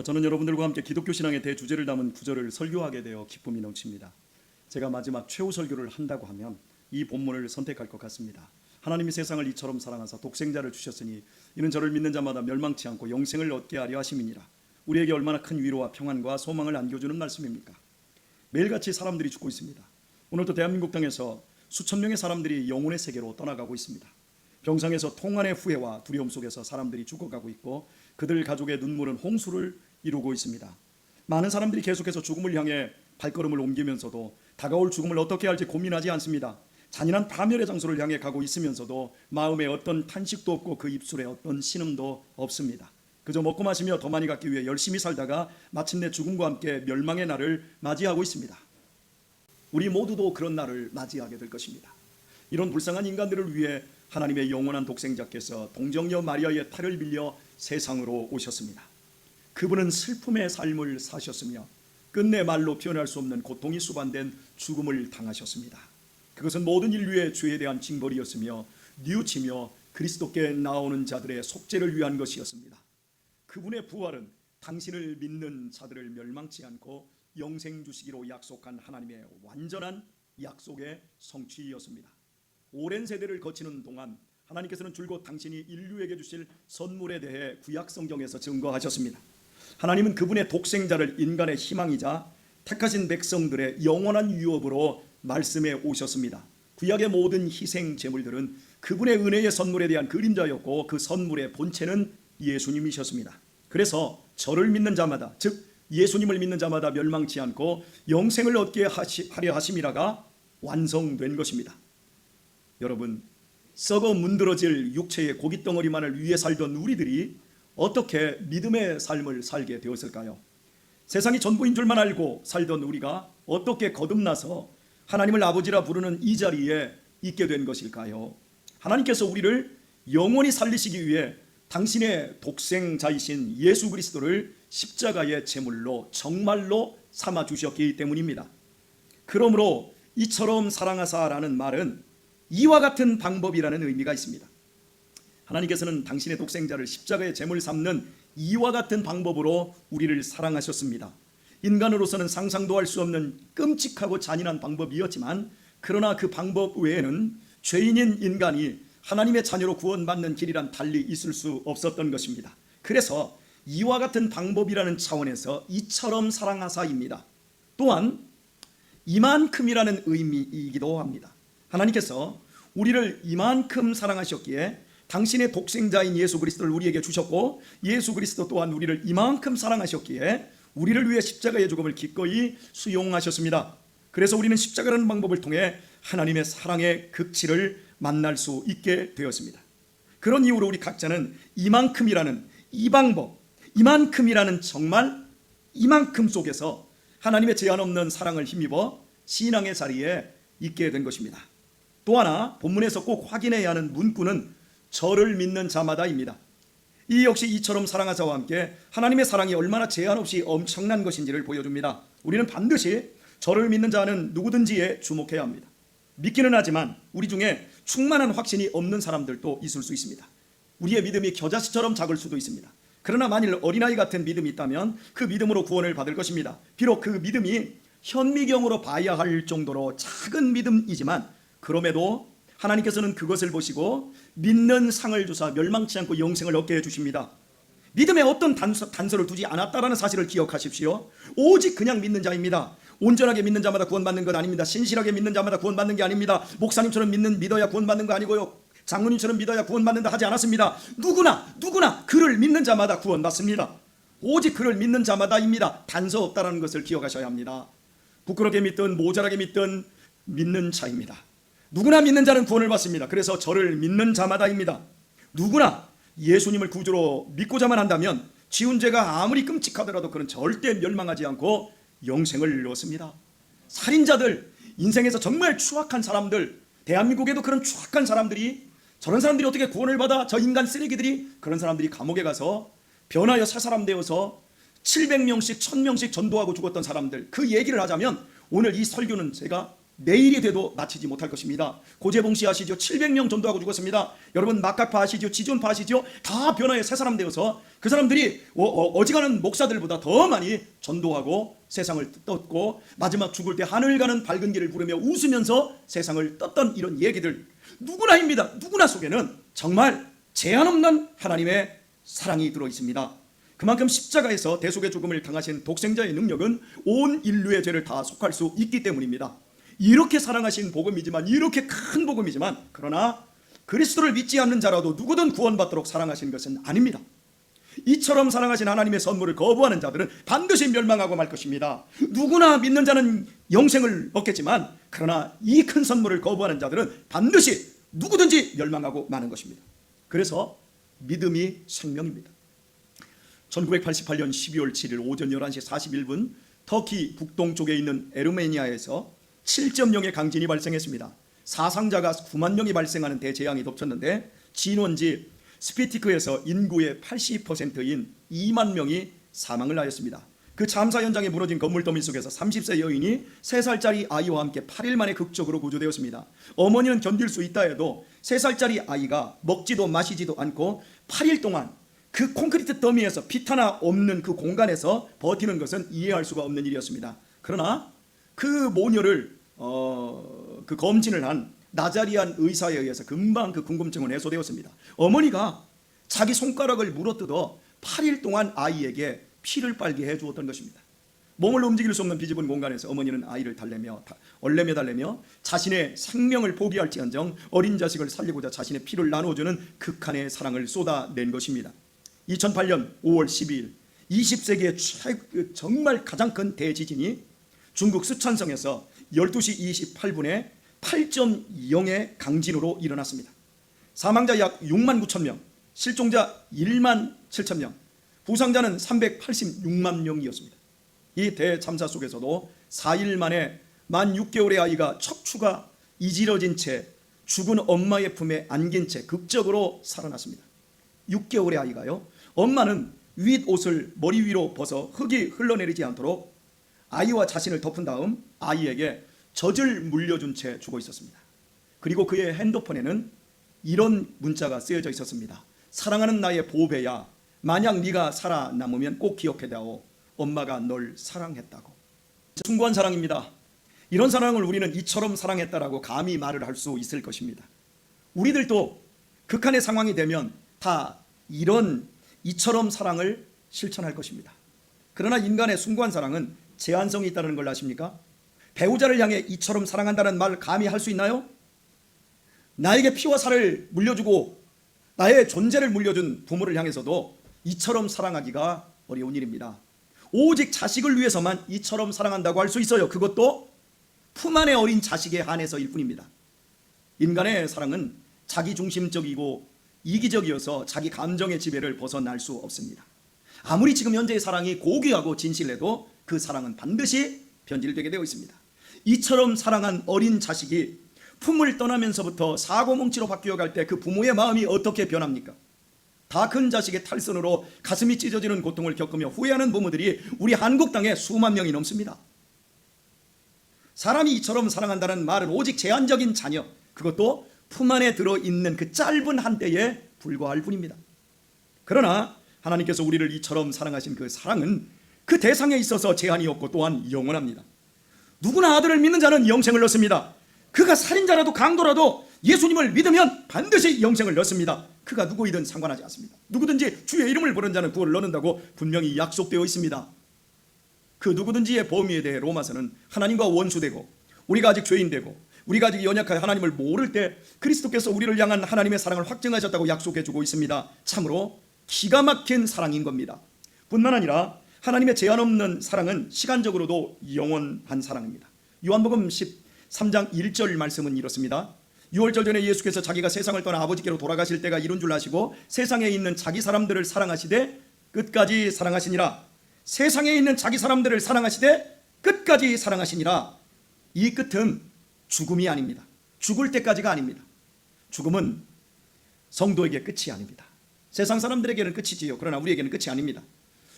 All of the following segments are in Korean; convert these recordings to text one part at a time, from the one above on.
저는 여러분들과 함께 기독교 신앙의 대주제를 담은 구절을 설교하게 되어 기쁨이 넘칩니다. 제가 마지막 최후 설교를 한다고 하면 이 본문을 선택할 것 같습니다. 하나님이 세상을 이처럼 사랑하사 독생자를 주셨으니 이는 저를 믿는 자마다 멸망치 않고 영생을 얻게 하려 하심이니라. 우리에게 얼마나 큰 위로와 평안과 소망을 안겨주는 말씀입니까? 매일같이 사람들이 죽고 있습니다. 오늘도 대한민국 땅에서 수천 명의 사람들이 영혼의 세계로 떠나가고 있습니다. 병상에서 통한의 후회와 두려움 속에서 사람들이 죽어가고 있고 그들 가족의 눈물은 홍수를 이루고 있습니다. 많은 사람들이 계속해서 죽음을 향해 발걸음을 옮기면서도 다가올 죽음을 어떻게 할지 고민하지 않습니다. 잔인한 파멸의 장소를 향해 가고 있으면서도 마음에 어떤 탄식도 없고 그 입술에 어떤 신음도 없습니다. 그저 먹고 마시며 더 많이 갖기 위해 열심히 살다가 마침내 죽음과 함께 멸망의 날을 맞이하고 있습니다. 우리 모두도 그런 날을 맞이하게 될 것입니다. 이런 불쌍한 인간들을 위해 하나님의 영원한 독생자께서 동정녀 마리아의 탈을 빌려 세상으로 오셨습니다. 그분은 슬픔의 삶을 사셨으며 끝내 말로 표현할 수 없는 고통이 수반된 죽음을 당하셨습니다. 그것은 모든 인류의 죄에 대한 징벌이었으며 뉘우치며 그리스도께 나오는 자들의 속죄를 위한 것이었습니다. 그분의 부활은 당신을 믿는 자들을 멸망치 않고 영생 주시기로 약속한 하나님의 완전한 약속의 성취였습니다. 오랜 세대를 거치는 동안 하나님께서는 줄곧 당신이 인류에게 주실 선물에 대해 구약 성경에서 증거하셨습니다. 하나님은 그분의 독생자를 인간의 희망이자 택하신 백성들의 영원한 유업으로 말씀해 오셨습니다. 구약의 모든 희생 제물들은 그분의 은혜의 선물에 대한 그림자였고 그 선물의 본체는 예수님이셨습니다. 그래서 저를 믿는 자마다, 즉 예수님을 믿는 자마다 멸망치 않고 영생을 얻게 하려 하심이라가 완성된 것입니다. 여러분, 썩어 문드러질 육체의 고깃덩어리만을 위해 살던 우리들이 어떻게 믿음의 삶을 살게 되었을까요? 세상이 전부인 줄만 알고 살던 우리가 어떻게 거듭나서 하나님을 아버지라 부르는 이 자리에 있게 된 것일까요? 하나님께서 우리를 영원히 살리시기 위해 당신의 독생자이신 예수 그리스도를 십자가의 제물로 정말로 삼아 주셨기 때문입니다. 그러므로 이처럼 사랑하사라는 말은 이와 같은 방법이라는 의미가 있습니다. 하나님께서는 당신의 독생자를 십자가의 제물 삼는 이와 같은 방법으로 우리를 사랑하셨습니다. 인간으로서는 상상도 할 수 없는 끔찍하고 잔인한 방법이었지만 그러나 그 방법 외에는 죄인인 인간이 하나님의 자녀로 구원받는 길이란 달리 있을 수 없었던 것입니다. 그래서 이와 같은 방법이라는 차원에서 이처럼 사랑하사입니다. 또한 이만큼이라는 의미이기도 합니다. 하나님께서 우리를 이만큼 사랑하셨기에 당신의 독생자인 예수 그리스도를 우리에게 주셨고 예수 그리스도 또한 우리를 이만큼 사랑하셨기에 우리를 위해 십자가의 죽음을 기꺼이 수용하셨습니다. 그래서 우리는 십자가라는 방법을 통해 하나님의 사랑의 극치를 만날 수 있게 되었습니다. 그런 이유로 우리 각자는 이만큼이라는 이 방법, 이만큼이라는 정말 이만큼 속에서 하나님의 제한 없는 사랑을 힘입어 신앙의 자리에 있게 된 것입니다. 또 하나 본문에서 꼭 확인해야 하는 문구는 저를 믿는 자마다입니다. 이 역시 이처럼 사랑하사와 함께 하나님의 사랑이 얼마나 제한 없이 엄청난 것인지를 보여줍니다. 우리는 반드시 저를 믿는 자는 누구든지에 주목해야 합니다. 믿기는 하지만 우리 중에 충만한 확신이 없는 사람들도 있을 수 있습니다. 우리의 믿음이 겨자씨처럼 작을 수도 있습니다. 그러나 만일 어린아이 같은 믿음이 있다면 그 믿음으로 구원을 받을 것입니다. 비록 그 믿음이 현미경으로 봐야 할 정도로 작은 믿음이지만 그럼에도 하나님께서는 그것을 보시고 믿는 상을 주사 멸망치 않고 영생을 얻게 해주십니다. 믿음에 어떤 단서를 두지 않았다라는 사실을 기억하십시오. 오직 그냥 믿는 자입니다. 온전하게 믿는 자마다 구원받는 것 아닙니다. 신실하게 믿는 자마다 구원받는 게 아닙니다. 목사님처럼 믿어야 구원받는 거 아니고요. 장로님처럼 믿어야 구원받는다 하지 않았습니다. 누구나 그를 믿는 자마다 구원받습니다. 오직 그를 믿는 자마다입니다. 단서 없다라는 것을 기억하셔야 합니다. 부끄럽게 믿든 모자라게 믿든 믿는 자입니다. 누구나 믿는 자는 구원을 받습니다. 그래서 저를 믿는 자마다입니다. 누구나 예수님을 구주로 믿고자만 한다면 지은 죄가 아무리 끔찍하더라도 그는 절대 멸망하지 않고 영생을 얻습니다. 살인자들, 인생에서 정말 추악한 사람들, 대한민국에도 그런 추악한 사람들이, 저런 사람들이 어떻게 구원을 받아? 저 인간 쓰레기들이, 그런 사람들이 감옥에 가서 변하여 새 사람 되어서 700명씩 1000명씩 전도하고 죽었던 사람들, 그 얘기를 하자면 오늘 이 설교는 제가 내일이 돼도 마치지 못할 것입니다. 고재봉 씨 아시죠? 700명 전도하고 죽었습니다. 여러분 막각파 아시죠? 지존파 아시죠? 다 변화의 새 사람 되어서 그 사람들이 어지간한 목사들보다 더 많이 전도하고 세상을 떴고, 마지막 죽을 때 하늘 가는 밝은 길을 부르며 웃으면서 세상을 떴던 이런 얘기들, 누구나입니다. 누구나 속에는 정말 제한 없는 하나님의 사랑이 들어 있습니다. 그만큼 십자가에서 대속의 죽음을 당하신 독생자의 능력은 온 인류의 죄를 다 속할 수 있기 때문입니다. 이렇게 사랑하신 복음이지만, 이렇게 큰 복음이지만, 그러나 그리스도를 믿지 않는 자라도 누구든 구원받도록 사랑하신 것은 아닙니다. 이처럼 사랑하신 하나님의 선물을 거부하는 자들은 반드시 멸망하고 말 것입니다. 누구나 믿는 자는 영생을 얻겠지만, 그러나 이 큰 선물을 거부하는 자들은 반드시 누구든지 멸망하고 마는 것입니다. 그래서 믿음이 생명입니다. 1988년 12월 7일 오전 11시 41분 터키 북동쪽에 있는 에르메니아에서 7.0의 강진이 발생했습니다. 사상자가 9만 명이 발생하는 대재앙이 덮쳤는데, 진원지 스피티크에서 인구의 80%인 2만 명이 사망을 하였습니다. 그 참사 현장에 무너진 건물 더미 속에서 30세 여인이 3살짜리 아이와 함께 8일 만에 극적으로 구조되었습니다. 어머니는 견딜 수 있다 해도 3살짜리 아이가 먹지도 마시지도 않고 8일 동안 그 콘크리트 더미에서 빛 하나 없는 그 공간에서 버티는 것은 이해할 수가 없는 일이었습니다. 그러나 그 모녀를 그 검진을 한 나자리안 의사에 의해서 금방 그 궁금증은 해소되었습니다. 어머니가 자기 손가락을 물어뜯어 8일 동안 아이에게 피를 빨게 해주었던 것입니다. 몸을 움직일 수 없는 비좁은 공간에서 어머니는 아이를 얼레며 달래며 자신의 생명을 포기할지언정 어린 자식을 살리고자 자신의 피를 나누어주는 극한의 사랑을 쏟아낸 것입니다. 2008년 5월 12일 20세기의 정말 가장 큰 대지진이 중국 쓰촨성에서 12시 28분에 8.0의 강진으로 일어났습니다. 사망자 약 6만 9천 명, 실종자 1만 7천 명, 부상자는 386만 명이었습니다. 이 대참사 속에서도 4일 만에 만 6개월의 아이가 척추가 이지러진 채 죽은 엄마의 품에 안긴 채 극적으로 살아났습니다. 6개월의 아이가요, 엄마는 윗옷을 머리 위로 벗어 흙이 흘러내리지 않도록 아이와 자신을 덮은 다음 아이에게 젖을 물려준 채 죽어 있었습니다. 그리고 그의 핸드폰에는 이런 문자가 쓰여져 있었습니다. 사랑하는 나의 보배야, 만약 네가 살아남으면 꼭 기억해다오. 엄마가 널 사랑했다고. 숭고한 사랑입니다. 이런 사랑을 우리는 이처럼 사랑했다라고 감히 말을 할 수 있을 것입니다. 우리들도 극한의 상황이 되면 다 이처럼 사랑을 실천할 것입니다. 그러나 인간의 숭고한 사랑은 제한성이 있다는 걸 아십니까? 배우자를 향해 이처럼 사랑한다는 말 감히 할 수 있나요? 나에게 피와 살을 물려주고 나의 존재를 물려준 부모를 향해서도 이처럼 사랑하기가 어려운 일입니다. 오직 자식을 위해서만 이처럼 사랑한다고 할 수 있어요. 그것도 품 안의 어린 자식에 한해서일 뿐입니다. 인간의 사랑은 자기중심적이고 이기적이어서 자기 감정의 지배를 벗어날 수 없습니다. 아무리 지금 현재의 사랑이 고귀하고 진실해도 그 사랑은 반드시 변질되게 되어 있습니다. 이처럼 사랑한 어린 자식이 품을 떠나면서부터 사고뭉치로 바뀌어갈 때 그 부모의 마음이 어떻게 변합니까? 다 큰 자식의 탈선으로 가슴이 찢어지는 고통을 겪으며 후회하는 부모들이 우리 한국 땅에 수만 명이 넘습니다. 사람이 이처럼 사랑한다는 말은 오직 제한적인 자녀, 그것도 품 안에 들어있는 그 짧은 한때에 불과할 뿐입니다. 그러나 하나님께서 우리를 이처럼 사랑하신 그 사랑은 그 대상에 있어서 제한이 없고 또한 영원합니다. 누구나 아들을 믿는 자는 영생을 얻습니다. 그가 살인자라도 강도라도 예수님을 믿으면 반드시 영생을 얻습니다. 그가 누구이든 상관하지 않습니다. 누구든지 주의 이름을 부르는 자는 구원을 얻는다고 분명히 약속되어 있습니다. 그 누구든지의 범위에 대해 로마서는 하나님과 원수되고 우리가 아직 죄인되고 우리가 아직 연약하여 하나님을 모를 때 그리스도께서 우리를 향한 하나님의 사랑을 확증하셨다고 약속해주고 있습니다. 참으로 기가 막힌 사랑인 겁니다. 뿐만 아니라 하나님의 제한 없는 사랑은 시간적으로도 영원한 사랑입니다. 요한복음 13장 1절 말씀은 이렇습니다. 6월절 전에 예수께서 자기가 세상을 떠나 아버지께로 돌아가실 때가 이른 줄 아시고 세상에 있는 자기 사람들을 사랑하시되 끝까지 사랑하시니라. 세상에 있는 자기 사람들을 사랑하시되 끝까지 사랑하시니라. 이 끝은 죽음이 아닙니다. 죽을 때까지가 아닙니다. 죽음은 성도에게 끝이 아닙니다. 세상 사람들에게는 끝이지요. 그러나 우리에게는 끝이 아닙니다.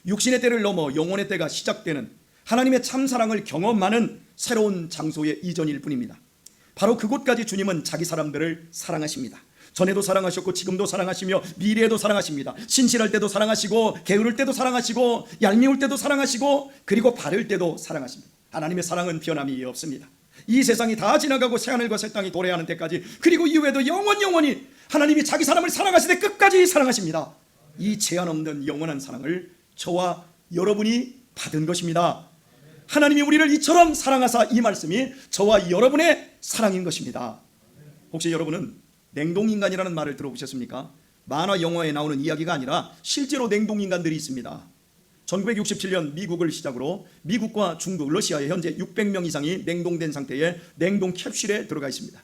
육신의 때를 넘어 영혼의 때가 시작되는 하나님의 참사랑을 경험하는 새로운 장소의 이전일 뿐입니다. 바로 그곳까지 주님은 자기 사람들을 사랑하십니다. 전에도 사랑하셨고 지금도 사랑하시며 미래에도 사랑하십니다. 신실할 때도 사랑하시고 게으를 때도 사랑하시고 얄미울 때도 사랑하시고 그리고 바를 때도 사랑하십니다. 하나님의 사랑은 변함이 없습니다. 이 세상이 다 지나가고 새하늘과 새 땅이 도래하는 때까지, 그리고 이후에도 영원히 하나님이 자기 사람을 사랑하시되 끝까지 사랑하십니다. 이 제한 없는 영원한 사랑을 저와 여러분이 받은 것입니다. 하나님이 우리를 이처럼 사랑하사 이 말씀이 저와 여러분의 사랑인 것입니다. 혹시 여러분은 냉동인간이라는 말을 들어보셨습니까? 만화 영화에 나오는 이야기가 아니라 실제로 냉동인간들이 있습니다. 1967년 미국을 시작으로 미국과 중국, 러시아에 현재 600명 이상이 냉동된 상태의 냉동 캡슐에 들어가 있습니다.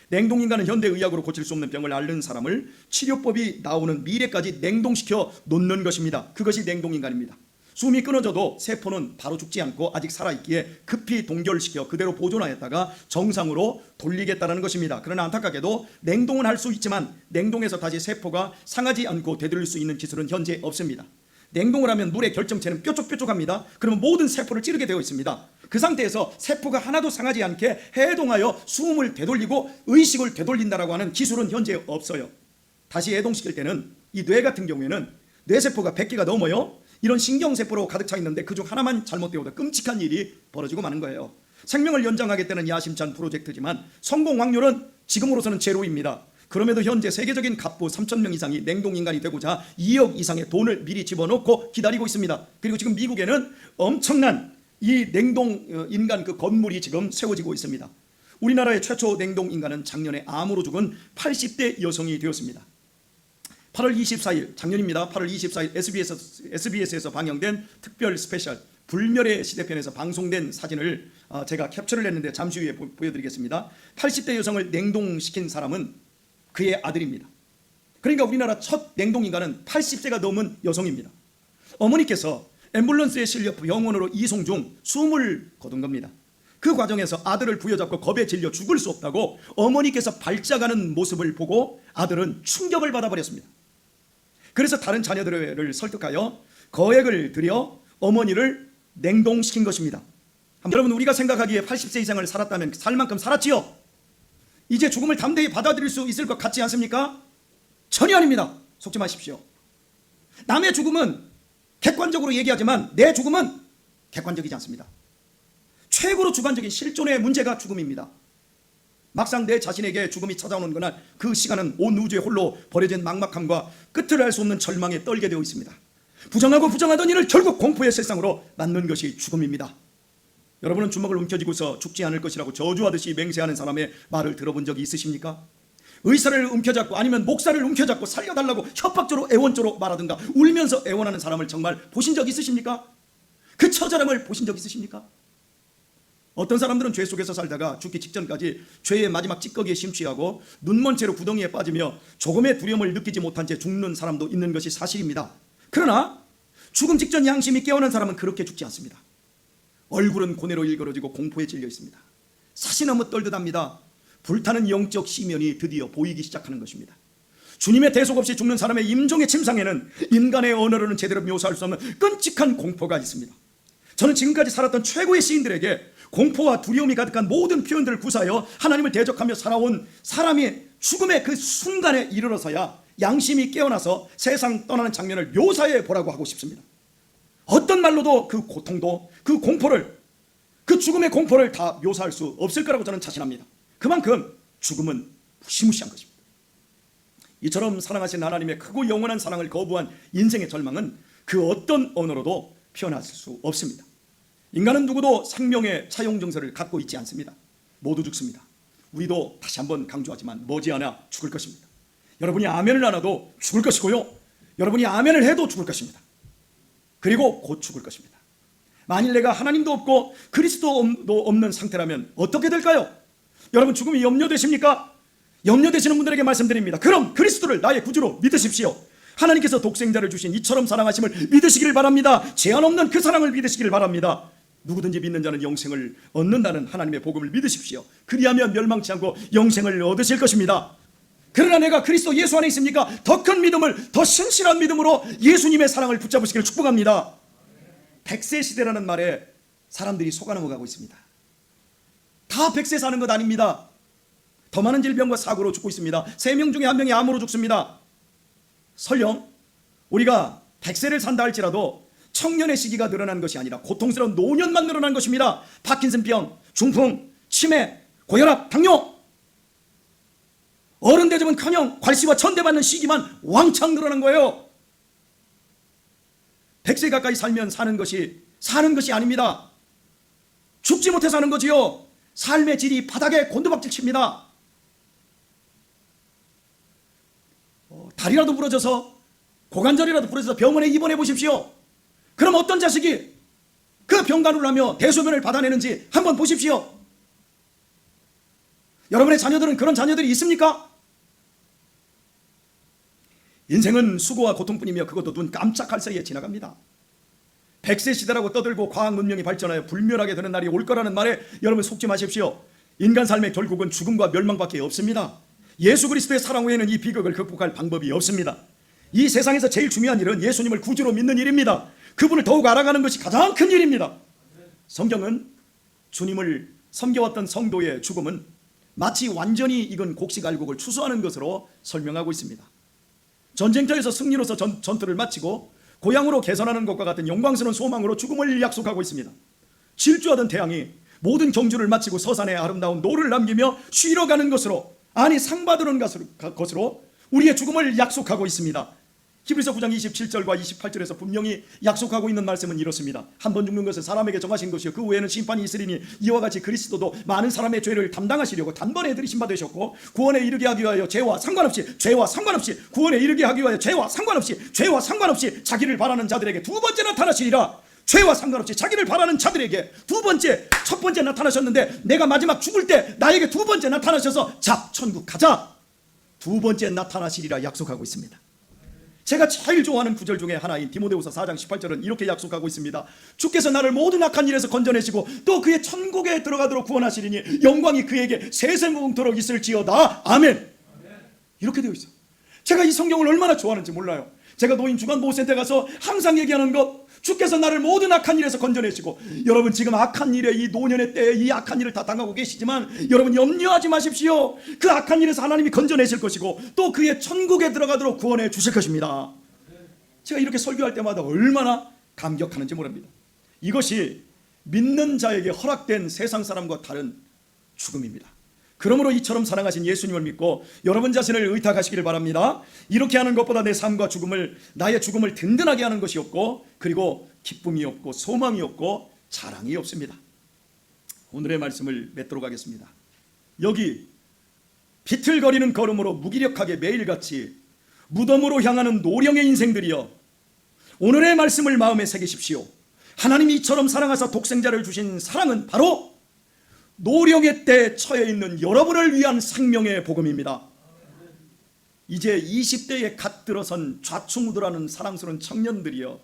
냉동인간은 현대의학으로 고칠 수 없는 병을 앓는 사람을 치료법이 나오는 미래까지 냉동시켜 놓는 것입니다. 그것이 냉동인간입니다. 숨이 끊어져도 세포는 바로 죽지 않고 아직 살아있기에 급히 동결시켜 그대로 보존하였다가 정상으로 돌리겠다는 것입니다. 그러나 안타깝게도 냉동은 할 수 있지만 냉동에서 다시 세포가 상하지 않고 되돌릴 수 있는 기술은 현재 없습니다. 냉동을 하면 물의 결정체는 뾰족뾰족합니다. 그러면 모든 세포를 찌르게 되어 있습니다. 그 상태에서 세포가 하나도 상하지 않게 해동하여 숨을 되돌리고 의식을 되돌린다라고 하는 기술은 현재 없어요. 다시 해동시킬 때는 이 뇌 같은 경우에는 뇌세포가 100개가 넘어요. 이런 신경세포로 가득 차 있는데 그중 하나만 잘못되어도 끔찍한 일이 벌어지고 마는 거예요. 생명을 연장하겠다는 야심찬 프로젝트지만 성공 확률은 지금으로서는 제로입니다. 그럼에도 현재 세계적인 갑부 3,000명 이상이 냉동인간이 되고자 2억 이상의 돈을 미리 집어넣고 기다리고 있습니다. 그리고 지금 미국에는 엄청난 이 냉동인간 그 건물이 지금 세워지고 있습니다. 우리나라의 최초 냉동인간은 작년에 암으로 죽은 80대 여성이 되었습니다. 8월 24일, 작년입니다. 8월 24일 SBS에서 방영된 특별 스페셜 불멸의 시대편에서 방송된 사진을 제가 캡처를 했는데 잠시 후에 보여드리겠습니다. 80대 여성을 냉동시킨 사람은 그의 아들입니다. 그러니까 우리나라 첫 냉동인간은 80세가 넘은 여성입니다. 어머니께서 앰뷸런스에 실려 병원으로 이송 중 숨을 거둔 겁니다. 그 과정에서 아들을 부여잡고 겁에 질려 죽을 수 없다고 어머니께서 발작하는 모습을 보고 아들은 충격을 받아버렸습니다. 그래서 다른 자녀들을 설득하여 거액을 들여 어머니를 냉동시킨 것입니다. 여러분, 우리가 생각하기에 80세 이상을 살았다면 살 만큼 살았지요? 이제 죽음을 담대히 받아들일 수 있을 것 같지 않습니까? 전혀 아닙니다. 속지 마십시오. 남의 죽음은 객관적으로 얘기하지만 내 죽음은 객관적이지 않습니다. 최고로 주관적인 실존의 문제가 죽음입니다. 막상 내 자신에게 죽음이 찾아오는 그날, 그 시간은 온 우주에 홀로 버려진 막막함과 끝을 알 수 없는 절망에 떨게 되어 있습니다. 부정하고 부정하던 일을 결국 공포의 세상으로 맞는 것이 죽음입니다. 여러분은 주먹을 움켜쥐고서 죽지 않을 것이라고 저주하듯이 맹세하는 사람의 말을 들어본 적이 있으십니까? 의사를 움켜잡고 아니면 목사를 움켜잡고 살려달라고 협박조로 애원조로 말하든가 울면서 애원하는 사람을 정말 보신 적 있으십니까? 그 처절함을 보신 적 있으십니까? 어떤 사람들은 죄 속에서 살다가 죽기 직전까지 죄의 마지막 찌꺼기에 심취하고 눈먼 채로 구덩이에 빠지며 조금의 두려움을 느끼지 못한 채 죽는 사람도 있는 것이 사실입니다. 그러나 죽음 직전 양심이 깨어난 사람은 그렇게 죽지 않습니다. 얼굴은 고뇌로 일그러지고 공포에 질려 있습니다. 사시나무 떨듯합니다. 불타는 영적 시면이 드디어 보이기 시작하는 것입니다. 주님의 대속 없이 죽는 사람의 임종의 침상에는 인간의 언어로는 제대로 묘사할 수 없는 끔찍한 공포가 있습니다. 저는 지금까지 살았던 최고의 시인들에게 공포와 두려움이 가득한 모든 표현들을 구사하여 하나님을 대적하며 살아온 사람이 죽음의 그 순간에 이르러서야 양심이 깨어나서 세상 떠나는 장면을 묘사해 보라고 하고 싶습니다. 어떤 말로도 그 고통도, 그 공포를, 그 죽음의 공포를 다 묘사할 수 없을 거라고 저는 자신합니다. 그만큼 죽음은 무시무시한 것입니다. 이처럼 사랑하신 하나님의 크고 영원한 사랑을 거부한 인생의 절망은 그 어떤 언어로도 표현할 수 없습니다. 인간은 누구도 생명의 차용 정서를 갖고 있지 않습니다. 모두 죽습니다. 우리도 다시 한번 강조하지만 머지않아 죽을 것입니다. 여러분이 아멘을 안 해도 죽을 것이고요, 여러분이 아멘을 해도 죽을 것입니다. 그리고 곧 죽을 것입니다. 만일 내가 하나님도 없고 그리스도도 없는 상태라면 어떻게 될까요? 여러분, 죽음이 염려되십니까? 염려되시는 분들에게 말씀드립니다. 그럼 그리스도를 나의 구주로 믿으십시오. 하나님께서 독생자를 주신 이처럼 사랑하심을 믿으시기를 바랍니다. 제한 없는 그 사랑을 믿으시기를 바랍니다. 누구든지 믿는 자는 영생을 얻는다는 하나님의 복음을 믿으십시오. 그리하면 멸망치 않고 영생을 얻으실 것입니다. 그러나 내가 그리스도 예수 안에 있습니까? 더 큰 믿음을, 더 신실한 믿음으로 예수님의 사랑을 붙잡으시기를 축복합니다. 100세 시대라는 말에 사람들이 속아 넘어가고 있습니다. 다 100세 사는 것 아닙니다. 더 많은 질병과 사고로 죽고 있습니다. 3명 중에 1명이 암으로 죽습니다. 설령 우리가 100세를 산다 할지라도 청년의 시기가 늘어난 것이 아니라 고통스러운 노년만 늘어난 것입니다. 파킨슨병, 중풍, 치매, 고혈압, 당뇨, 어른 대접은커녕 괄시와 천대받는 시기만 왕창 늘어난 거예요. 100세 가까이 살면 사는 것이 아닙니다. 죽지 못해 사는 거지요. 삶의 질이 바닥에 곤두박질 칩니다. 다리라도 부러져서, 고관절이라도 부러져서 병원에 입원해 보십시오. 그럼 어떤 자식이 그 병간호를 하며 대소변을 받아내는지 한번 보십시오. 여러분의 자녀들은 그런 자녀들이 있습니까? 인생은 수고와 고통뿐이며 그것도 눈 깜짝할 사이에 지나갑니다. 100세 시대라고 떠들고 과학 문명이 발전하여 불멸하게 되는 날이 올 거라는 말에 여러분 속지 마십시오. 인간 삶의 결국은 죽음과 멸망밖에 없습니다. 예수 그리스도의 사랑 외에는 이 비극을 극복할 방법이 없습니다. 이 세상에서 제일 중요한 일은 예수님을 구주로 믿는 일입니다. 그분을 더욱 알아가는 것이 가장 큰 일입니다. 성경은 주님을 섬겨왔던 성도의 죽음은 마치 완전히 익은 곡식 알곡을 추수하는 것으로 설명하고 있습니다. 전쟁터에서 승리로서 전투를 마치고 고향으로 개선하는 것과 같은 영광스러운 소망으로 죽음을 약속하고 있습니다. 질주하던 태양이 모든 경주를 마치고 서산에 아름다운 노를 남기며 쉬러 가는 것으로, 아니 상 받으는 것으로 우리의 죽음을 약속하고 있습니다. 히브리서 9장 27절과 28절에서 분명히 약속하고 있는 말씀은 이렇습니다. 한 번 죽는 것은 사람에게 정하신 것이요 그 후에는 심판이 있으리니 이와 같이 그리스도도 많은 사람의 죄를 담당하시려고 단번에 들이심 받으셨고 구원에 이르게 하기 위하여 죄와 상관없이 구원에 이르게 하기 위하여 죄와 상관없이 자기를 바라는 자들에게 두 번째 나타나시리라. 죄와 상관없이 자기를 바라는 자들에게 첫 번째 나타나셨는데 내가 마지막 죽을 때 나에게 두 번째 나타나셔서 자 천국 가자, 두 번째 나타나시리라 약속하고 있습니다. 제가 제일 좋아하는 구절 중에 하나인 디모데후서 4장 18절은 이렇게 약속하고 있습니다. 주께서 나를 모든 악한 일에서 건져내시고 또 그의 천국에 들어가도록 구원하시리니 영광이 그에게 세세무궁토록 있을지어다. 아멘. 이렇게 되어 있어요. 제가 이 성경을 얼마나 좋아하는지 몰라요. 제가 노인 주간보호센터에 가서 항상 얘기하는 것, 주께서 나를 모든 악한 일에서 건져내시고, 여러분 지금 악한 일에 이 노년의 때에 이 악한 일을 다 당하고 계시지만 여러분 염려하지 마십시오. 그 악한 일에서 하나님이 건져내실 것이고 또 그의 천국에 들어가도록 구원해 주실 것입니다. 제가 이렇게 설교할 때마다 얼마나 감격하는지 모릅니다. 이것이 믿는 자에게 허락된 세상 사람과 다른 죽음입니다. 그러므로 이처럼 사랑하신 예수님을 믿고 여러분 자신을 의탁하시기를 바랍니다. 이렇게 하는 것보다 나의 죽음을 든든하게 하는 것이 없고, 그리고 기쁨이 없고 소망이 없고 자랑이 없습니다. 오늘의 말씀을 맺도록 하겠습니다. 여기 비틀거리는 걸음으로 무기력하게 매일같이 무덤으로 향하는 노령의 인생들이여, 오늘의 말씀을 마음에 새기십시오. 하나님이 이처럼 사랑하사 독생자를 주신 사랑은 바로 노령의 때에 처해 있는 여러분을 위한 생명의 복음입니다. 이제 20대에 갓 들어선 좌충우돌하는 사랑스러운 청년들이여,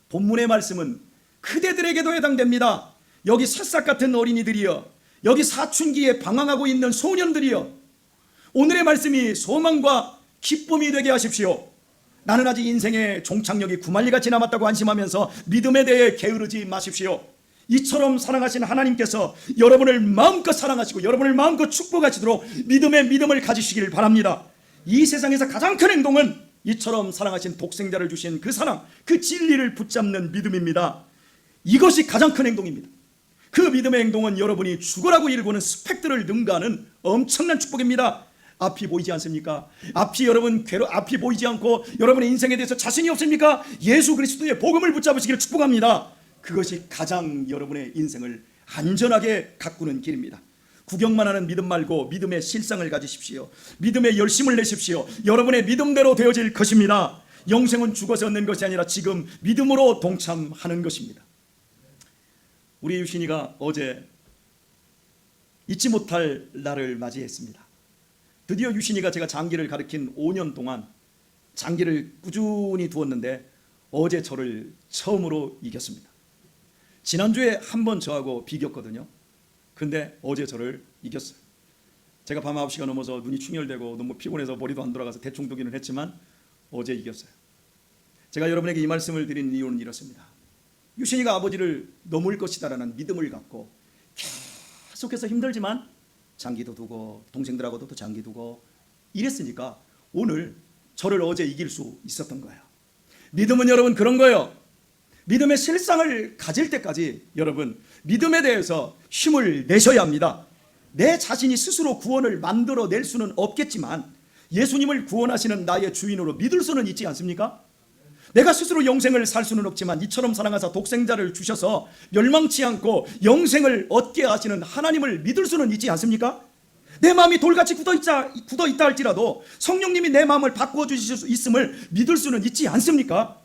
본문의 말씀은 그대들에게도 해당됩니다. 여기 새싹 같은 어린이들이여, 여기 사춘기에 방황하고 있는 소년들이여, 오늘의 말씀이 소망과 기쁨이 되게 하십시오. 나는 아직 인생의 종착역이 구만리같이 남았다고 안심하면서 믿음에 대해 게으르지 마십시오. 이처럼 사랑하신 하나님께서 여러분을 마음껏 사랑하시고 여러분을 마음껏 축복하시도록 믿음의 믿음을 가지시길 바랍니다. 이 세상에서 가장 큰 행동은 이처럼 사랑하신 독생자를 주신 그 사랑, 그 진리를 붙잡는 믿음입니다. 이것이 가장 큰 행동입니다. 그 믿음의 행동은 여러분이 죽으라고 일구는 스펙들을 능가하는 엄청난 축복입니다. 앞이 보이지 않습니까? 앞이 보이지 않고 여러분의 인생에 대해서 자신이 없습니까? 예수 그리스도의 복음을 붙잡으시기를 축복합니다. 그것이 가장 여러분의 인생을 안전하게 가꾸는 길입니다. 구경만 하는 믿음 말고 믿음의 실상을 가지십시오. 믿음의 열심을 내십시오. 여러분의 믿음대로 되어질 것입니다. 영생은 죽어서 얻는 것이 아니라 지금 믿음으로 동참하는 것입니다. 우리 유신이가 어제 잊지 못할 날을 맞이했습니다. 드디어 유신이가 제가 장기를 가르친 5년 동안 장기를 꾸준히 두었는데 어제 저를 처음으로 이겼습니다. 지난주에 한 번 저하고 비겼거든요. 근데 어제 저를 이겼어요. 제가 밤 9시가 넘어서 눈이 충혈되고 너무 피곤해서 머리도 안 돌아가서 대충 두기는 했지만 어제 이겼어요. 제가 여러분에게 이 말씀을 드린 이유는 이렇습니다. 유신이가 아버지를 넘을 것이다라는 믿음을 갖고 계속해서 힘들지만 장기도 두고 동생들하고도 또 장기 두고 이랬으니까 오늘 저를 어제 이길 수 있었던 거예요. 믿음은 여러분 그런 거예요. 믿음의 실상을 가질 때까지 여러분 믿음에 대해서 힘을 내셔야 합니다. 내 자신이 스스로 구원을 만들어낼 수는 없겠지만 예수님을 구원하시는 나의 주인으로 믿을 수는 있지 않습니까? 내가 스스로 영생을 살 수는 없지만 이처럼 사랑하사 독생자를 주셔서 멸망치 않고 영생을 얻게 하시는 하나님을 믿을 수는 있지 않습니까? 내 마음이 돌같이 굳어있다 할지라도 성령님이 내 마음을 바꾸어 주실 수 있음을 믿을 수는 있지 않습니까?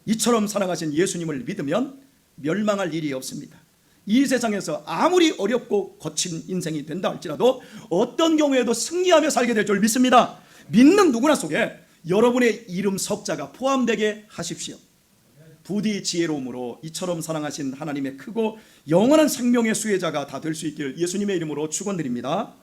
이처럼 사랑하신 예수님을 믿으면 멸망할 일이 없습니다. 이 세상에서 아무리 어렵고 거친 인생이 된다 할지라도 어떤 경우에도 승리하며 살게 될 줄 믿습니다. 믿는 누구나 속에 여러분의 이름 석자가 포함되게 하십시오. 부디 지혜로움으로 이처럼 사랑하신 하나님의 크고 영원한 생명의 수혜자가 다 될 수 있기를 예수님의 이름으로 축원드립니다.